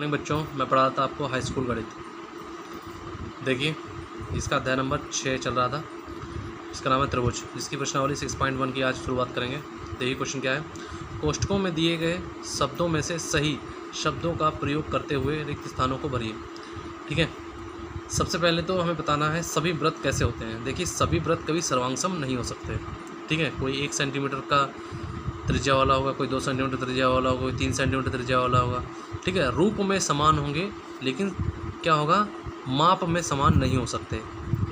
Morning बच्चों, मैं पढ़ा रहा था आपको हाई स्कूल गणित। देखिए, इसका अध्याय नंबर 6 चल रहा था। इसका नाम है त्रिभुज, जिसकी प्रश्नावली 6.1 की आज शुरुआत करेंगे। देखिए क्वेश्चन क्या है। कोष्ठकों में दिए गए शब्दों में से सही शब्दों का प्रयोग करते हुए रिक्त स्थानों को भरिए। ठीक है, सबसे पहले तो हमें बताना है सभी वृत्त कैसे होते हैं। देखिए, सभी वृत्त कभी सर्वांगसम नहीं हो सकते। ठीक है, कोई 1 सेंटीमीटर का त्रिज्या वाला होगा, कोई 2 सेंटीमीटर त्रिज्या वाला होगा, कोई 3 सेंटीमीटर त्रिज्या वाला होगा। ठीक है, रूप में समान होंगे लेकिन क्या होगा, माप में समान नहीं हो सकते।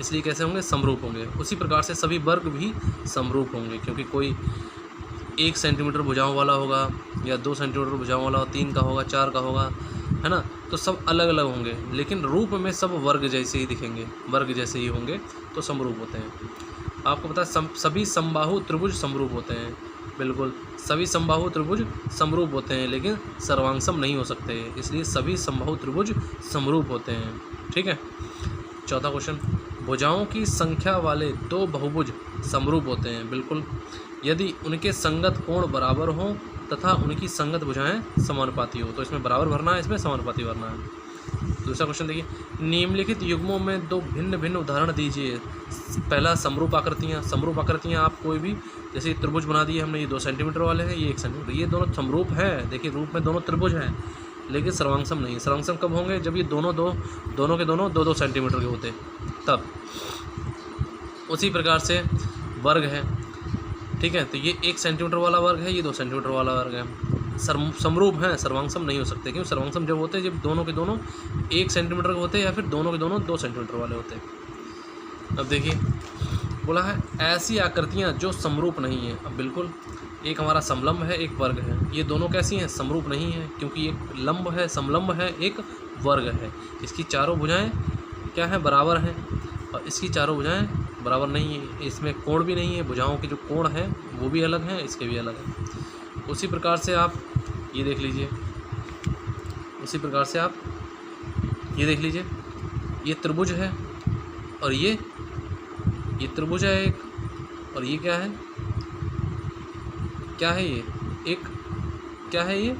इसलिए कैसे होंगे, समरूप होंगे। उसी प्रकार से सभी वर्ग भी समरूप होंगे, क्योंकि कोई 1 सेंटीमीटर भुजाओं वाला होगा या 2 सेंटीमीटर भुजाओं वाला, 3 का होगा, 4 का होगा, है ना। तो सब अलग अलग होंगे लेकिन रूप में सब वर्ग जैसे ही दिखेंगे, वर्ग जैसे ही होंगे, तो समरूप होते हैं। आपको पता है सभी समबाहु त्रिभुज समरूप होते हैं। बिल्कुल, सभी समबाहु त्रिभुज समरूप होते हैं लेकिन सर्वांगसम नहीं हो सकते, इसलिए सभी समबाहु त्रिभुज समरूप होते हैं। ठीक है, चौथा क्वेश्चन। भुजाओं की संख्या वाले 2 बहुभुज समरूप होते हैं। बिल्कुल, यदि उनके संगत कोण बराबर हों तथा उनकी संगत भुजाएं समानुपाती हो। तो इसमें बराबर भरना है, इसमें समानुपाती भरना है। दूसरा क्वेश्चन देखिए, निम्नलिखित युग्मों में 2 भिन्न भिन्न उदाहरण दीजिए। पहला, समरूप आकृतियाँ। समरूप आकृतियाँ आप कोई भी, जैसे त्रिभुज बना दिए हमने, ये 2 सेंटीमीटर वाले हैं, ये 1 सेंटीमीटर, ये दोनों समरूप हैं। देखिए, रूप में दोनों त्रिभुज हैं लेकिन सर्वांगसम नहीं। सर्वांगसम कब होंगे, जब ये दोनों के दोनों 2-2 सेंटीमीटर के होते तब। उसी प्रकार से वर्ग है। ठीक है, तो ये 1 सेंटीमीटर वाला वर्ग है, ये 2 सेंटीमीटर वाला वर्ग है। समरूप हैं, सर्वांगसम नहीं हो सकते। क्यों? सर्वांगसम जब होते हैं जब दोनों के दोनों 1 सेंटीमीटर के होते हैं या फिर दोनों के दोनों 2 सेंटीमीटर वाले होते हैं। अब देखिए, बोला है ऐसी आकृतियाँ जो समरूप नहीं हैं। अब बिल्कुल, एक हमारा समलंब है, एक वर्ग है, ये दोनों कैसी हैं, समरूप नहीं है, क्योंकि एक लंब है, समलंब है, एक वर्ग है। इसकी चारों भुजाएं क्या है, बराबर हैं, और इसकी चारों भुजाएं बराबर नहीं है। इसमें कोण भी नहीं है, भुजाओं के जो कोण है वो भी अलग हैं, इसके भी अलग हैं। उसी प्रकार से आप ये देख लीजिए, उसी प्रकार से आप ये देख लीजिए, ये त्रिभुज है और ये त्रिभुज है एक, और ये क्या है, क्या है ये, एक क्या है, ये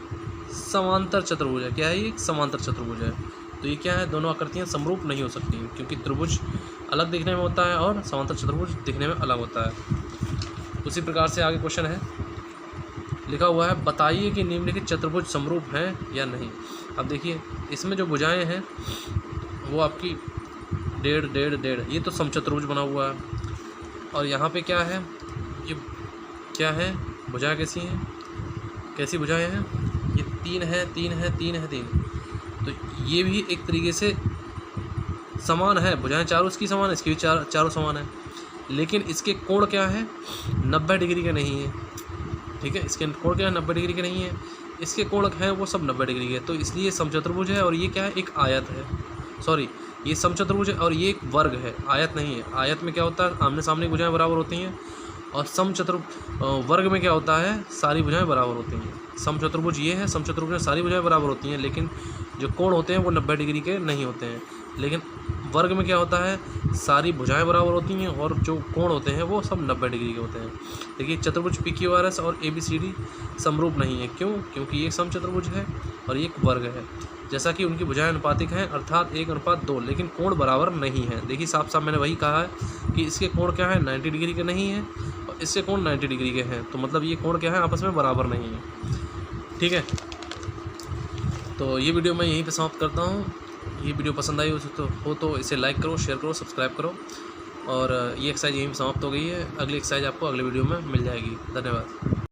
समांतर चतुर्भुज है। क्या है ये, एक समांतर चतुर्भुज है। तो ये क्या है, दोनों आकृतियाँ समरूप नहीं हो सकती, क्योंकि त्रिभुज अलग दिखने में होता है और समांतर चतुर्भुज दिखने में अलग होता है। उसी प्रकार से आगे क्वेश्चन है, लिखा हुआ है बताइए कि निम्नलिखित चतुर्भुज समरूप हैं या नहीं। अब देखिए, इसमें जो भुजाएं हैं वो आपकी 1.5 ये तो समचतुर्भुज बना हुआ है। और यहाँ पे क्या है, ये क्या है, भुजाएं कैसी हैं, कैसी भुजाएं हैं, ये 3 है, 3 है, 3 है, 3। तो ये भी एक तरीके से समान है, भुजाएं चारों इसकी समान है, इसकी भी चारों समान है, लेकिन इसके कोण क्या है, 90 डिग्री के नहीं है। ठीक है, इसके कोण क्या है, 90 डिग्री के नहीं है, इसके कोण हैं वो सब 90 डिग्री के। तो इसलिए समचतुर्भुज है, और ये क्या है, एक आयत है। सॉरी, ये समचतुर्भुज है और ये एक वर्ग है, आयत नहीं है। आयत में क्या होता है, आमने सामने भुजाएं बराबर होती हैं, और वर्ग में क्या होता है, सारी भुजाएं बराबर होती हैं। समचतुर्भुज ये है, समचतुर्भुज में सारी भुजाएं बराबर होती हैं, लेकिन जो कोण होते हैं वो 90 डिग्री के नहीं होते हैं। लेकिन वर्ग में क्या होता है, सारी भुजाएं बराबर होती हैं और जो कोण होते हैं वो सब 90 डिग्री के होते हैं। देखिए, चतुर्भुज PQRS और ABCD समरूप नहीं है। क्यों? क्योंकि एक समचतुर्भुज है और एक वर्ग है। जैसा कि उनकी भुजाएं अनुपातिक हैं, अर्थात 1:2, लेकिन कोण बराबर नहीं है। देखिए, साफ साफ मैंने वही कहा है कि इसके कोण क्या है, 90 डिग्री के नहीं है, और इसके कोण 90 डिग्री के हैं। तो मतलब ये कोण क्या है, आपस में बराबर नहीं है। ठीक है, तो ये वीडियो मैं यहीं पे समाप्त करता हूँ। ये वीडियो पसंद आई हो तो इसे लाइक करो, शेयर करो, सब्सक्राइब करो। और ये एक्सरसाइज यहीं पे समाप्त हो गई है। अगली एक्सरसाइज आपको अगले वीडियो में मिल जाएगी। धन्यवाद।